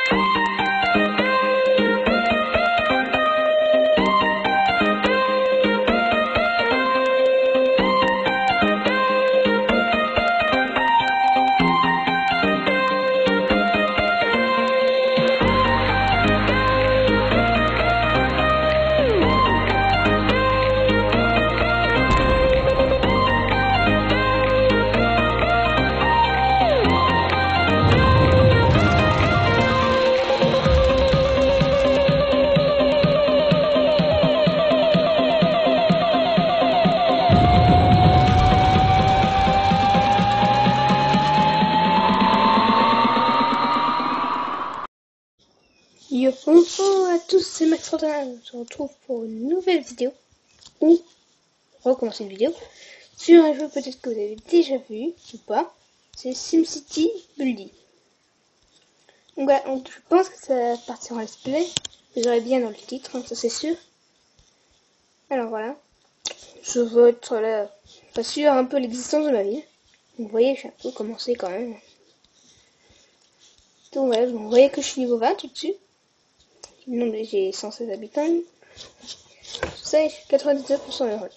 Yo, bonjour à tous, c'est Max Rodin. On se retrouve pour une nouvelle vidéo, ou recommencer une vidéo, sur un jeu peut-être que vous avez déjà vu, ou pas, c'est SimCity Bully. Donc voilà, donc je pense que ça va partir en let's play, vous aurez bien dans le titre, hein, ça c'est sûr. Alors voilà, je veux être là, pas sûr un peu l'existence de ma ville. Vous voyez, j'ai un peu commencé quand même. Donc voilà, vous voyez que je suis niveau 20 tout dessus. Non, mais j'ai 116 habitants. Ça, je suis 99% heureux.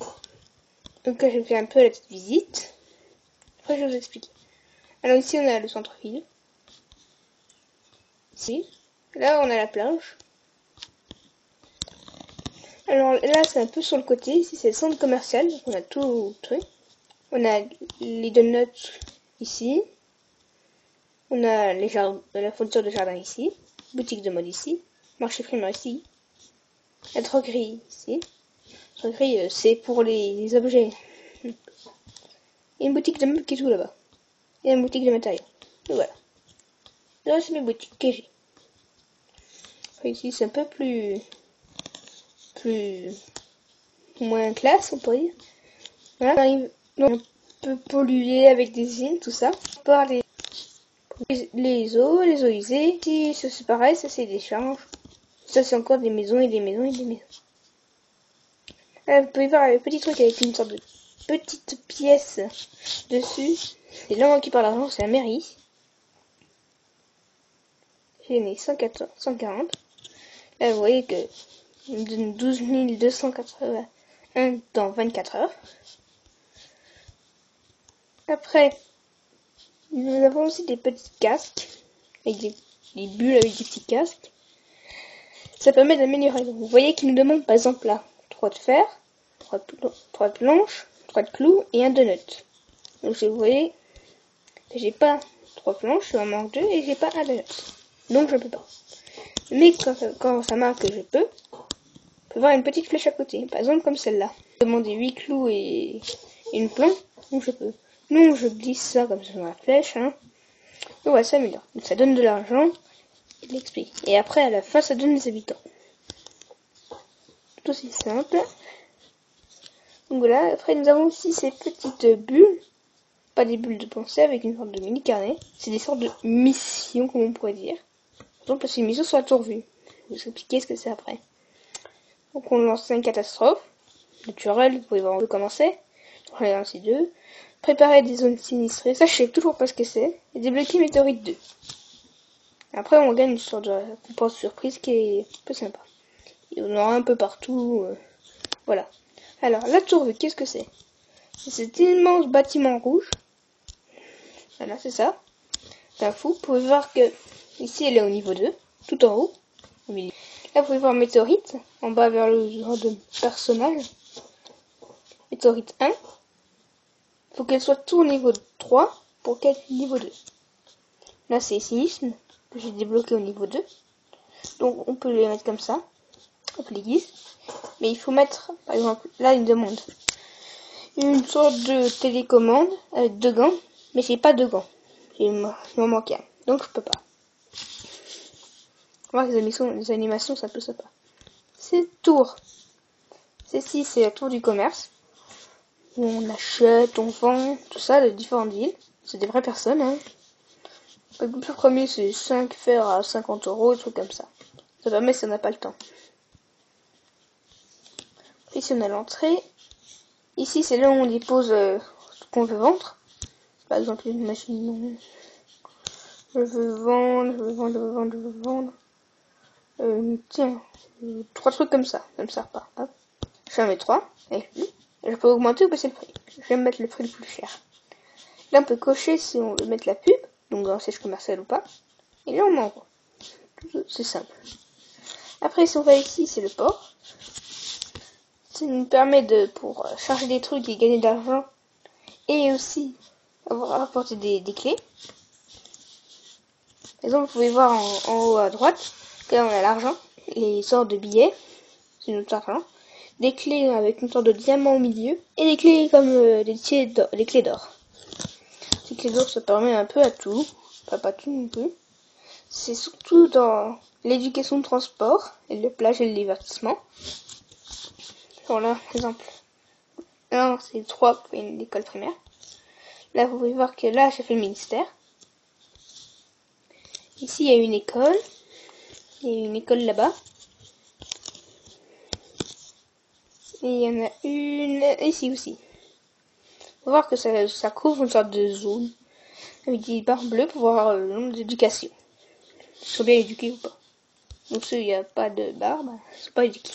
Donc là, je vais faire un peu la petite visite. Après, je vais vous expliquer. Alors ici, on a le centre-ville. Ici. Là, on a la plage. Alors là, c'est un peu sur le côté. Ici, c'est le centre commercial. Donc, on a tout le truc. On a les donuts ici. On a les jardins, la fourniture de jardin ici. Boutique de mode ici. Marché primaire ici. La droguerie ici. La droguerie, c'est pour les objets. Et une boutique de meubles qui est tout là-bas. Et une boutique de matériaux. Et voilà. Là, c'est mes boutiques que j'ai. Ici, c'est un peu plus moins classe, on pourrait dire. Voilà, on arrive donc un peu pollué avec des usines, tout ça. Par les eaux usées. Ici, ça c'est pareil, ça c'est des charges. Ça c'est encore des maisons et des maisons et des maisons. Là, vous pouvez voir un petit truc avec une sorte de petite pièce dessus. C'est là qui parle d'argent, c'est la mairie. J'ai mis 140. Là, vous voyez que il me donne 12 281 dans 24 heures. Après, nous avons aussi des petits casques, avec des bulles avec des petits casques. Ça permet d'améliorer. Vous voyez qu'il nous demande par exemple là 3 de fer, 3 de planches, 3 de clous et un donut. Donc vous voyez que j'ai pas 3 planches, j'en manque 2 et j'ai pas un donut. Donc je peux pas. Mais quand ça marque que je peux voir une petite flèche à côté. Par exemple comme celle-là. Demander 8 clous et une planche, donc je peux. Non, je glisse ça comme ça dans la flèche. Hein. Donc ouais, ça améliore. Donc ça donne de l'argent. Il l'explique. Et après, à la fin, ça donne des habitants. Tout aussi simple. Donc voilà, après nous avons aussi ces petites bulles. Pas des bulles de pensée avec une sorte de mini carnet. C'est des sortes de missions, comme on pourrait dire. Par exemple, c'est une mission sur la tour vue. Je vais vous expliquer ce que c'est après. Donc on lance une catastrophe naturelle, vous pouvez voir, on peut commencer. On est ainsi 2. Préparer des zones sinistrées, ça je sais toujours pas ce que c'est. Et débloquer météorite 2. Après on gagne une sorte de récompense surprise qui est un peu sympa. Il y en aura un peu partout. Voilà. Alors la tour vue, qu'est-ce que c'est? C'est cet immense bâtiment rouge. Voilà, c'est ça. C'est un fou. Vous pouvez voir que ici elle est au niveau 2, tout en haut, au milieu. Là vous pouvez voir météorite, en bas vers le genre de personnage. Météorite 1. Faut qu'elle soit tout au niveau 3 pour qu'elle soit niveau 2. Là c'est séisme que j'ai débloqué au niveau 2. Donc on peut les mettre comme ça. On peut les guider. Mais il faut mettre, par exemple, là il demande une sorte de télécommande avec 2 gants. Mais j'ai pas de gants. Il m'en manque un. Donc je peux pas. On va voir les animations, c'est un peu sympa. C'est tour. Celle-ci c'est la tour du commerce. Où on achète, on vend, tout ça, de différentes villes. C'est des vraies personnes, hein. Le plus premier, c'est 5 fers à 50 €, des trucs comme ça. Ça permet si on n'a pas le temps. Ici, on a l'entrée. Ici, c'est là où on dépose ce qu'on veut vendre. Par exemple, une machine Je veux vendre, je veux vendre, je veux vendre, je veux vendre. Tiens, 3 trucs comme ça me sert pas. Hop. J'en mets 3, et je peux augmenter ou baisser le prix. Je vais mettre le prix le plus cher. Là, on peut cocher si on veut mettre la pub, donc dans le siège commercial ou pas. Et là, on m'envoie. C'est simple. Après, si on va ici, c'est le port. Ça nous permet pour charger des trucs et gagner de l'argent. Et aussi, avoir apporté des clés. Par exemple, vous pouvez voir en haut à droite, que là, on a l'argent, les sortes de billets, c'est notre argent. Des clés avec une sorte de diamant au milieu. Et des clés comme des clés d'or. Ces clés d'or, ça permet un peu à tout. Enfin, pas tout non plus. C'est surtout dans l'éducation de transport, et le plage et le divertissement. Voilà, par exemple. Là, c'est 3 pour une école primaire. Là, vous pouvez voir que là, j'ai fait le ministère. Ici, il y a une école. Il y a une école là-bas. Et il y en a une ici aussi. Faut voir que ça couvre une sorte de zone avec des barres bleues pour voir le nombre d'éducation. Ils sont bien éduqués ou pas. Donc ceux où il n'y a pas de barre, ils sont pas éduqués.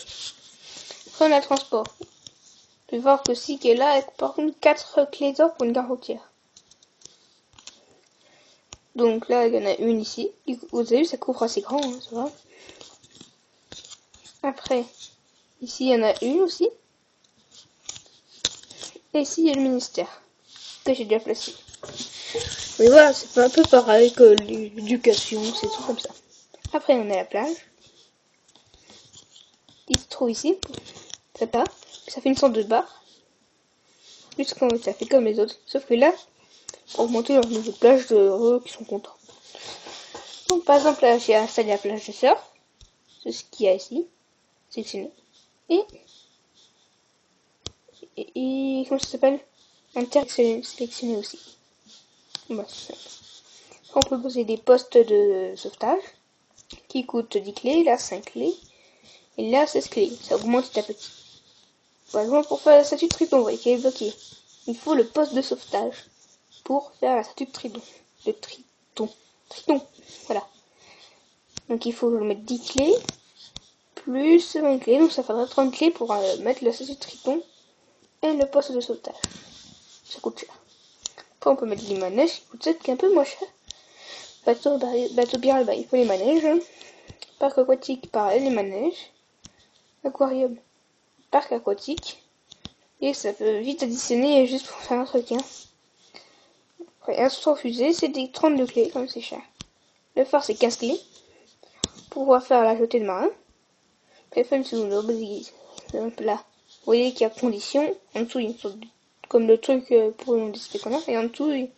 Après on a le transport. Vous pouvez voir que si qui est là, par contre 4 clés d'or pour une gare routière. Donc là il y en a une ici. Vous avez vu ça couvre assez grand, hein, ça va. Après, ici il y en a une aussi. Et ici il y a le ministère que j'ai déjà placé. Mais voilà, c'est un peu pareil que l'éducation, c'est tout comme ça. Après on a la plage. Il se trouve ici. Ça part. Ça fait une sorte de barre. Juste quand ça fait comme les autres. Sauf que là, pour augmenter leur niveau de plage de heureux qui sont contents. Donc par exemple là j'ai installé la plage de surf. C'est ce qu'il y a ici. Sélectionné. Et comment ça s'appelle? Sélectionné aussi. Bah, on peut poser des postes de sauvetage qui coûtent 10 clés, là 5 clés. Et là 16 clés. Ça augmente petit à petit. Par exemple pour faire la statue de Triton, vous voyez qu'elle est bloquée. Il faut le poste de sauvetage pour faire la statue de Triton. De Triton. Voilà. Donc il faut mettre 10 clés plus 20 clés. Donc ça faudrait 30 clés pour mettre la statue de Triton et le poste de sauvetage. Ça coûte cher. Après on peut mettre les manèges qui coûtent peut-être un peu moins cher. Bateau biral, il faut les manèges. Parc aquatique, pareil, les manèges. Aquarium, parc aquatique. Et ça peut vite additionner juste pour faire un truc. Hein. Après, instrument fusée, c'est des 32 clés, comme c'est cher. Le phare, c'est 15 clés. Pour pouvoir faire la jetée de marin. Téléphone sous là. Vous voyez qu'il y a conditions. En dessous, il y a une sorte de, comme le truc pour une display qu'on a. Et en dessous, il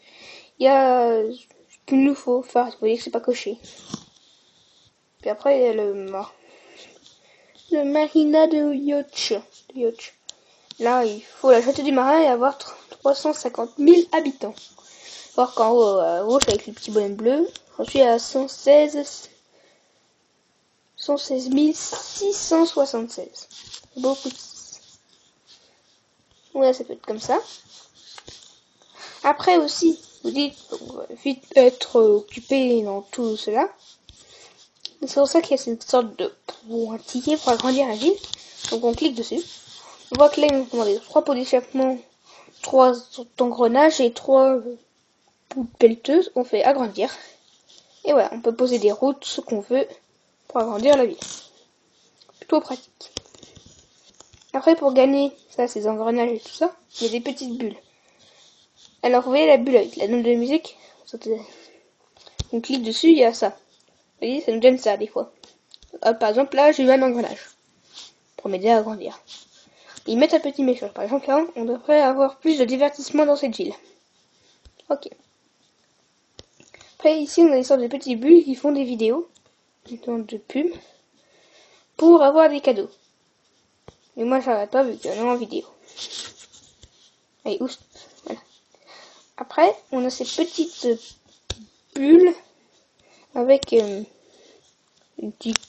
y a ce qu'il nous faut faire. Vous voyez que c'est pas coché. Puis après, il y a le marina de Yoch. Là, il faut la jetée du marin et avoir 350 000 habitants. Voir qu'en haut, à gauche, avec le petit bonhomme bleu, j'en suis à 116 676. Beaucoup. Ouais, ça peut être comme ça. Après aussi, vous dites, vite être occupé dans tout cela. C'est pour ça qu'il y a cette sorte de pointillé pour agrandir la ville. Donc on clique dessus. On voit que là, ils nous demandent 3 pots d'échappement, 3 engrenages et 3 poules pelleteuses. On fait agrandir. Et voilà, on peut poser des routes, ce qu'on veut, pour agrandir la ville. Plutôt pratique. Après, pour gagner ça, ces engrenages et tout ça, il y a des petites bulles. Alors, vous voyez la bulle avec la note de musique. On clique dessus, il y a ça. Vous voyez, ça nous donne ça des fois. Par exemple, là, j'ai eu un engrenage. Pour m'aider à agrandir. Ils mettent un petit message. Par exemple, là, on devrait avoir plus de divertissement dans cette ville. Ok. Après, ici, on a des sortes de petits bulles qui font des vidéos. De pub. Pour avoir des cadeaux. Mais moi, j'arrête pas vu qu'il y en a en vidéo. Allez, oust. Voilà. Après, on a ces petites bulles avec une petite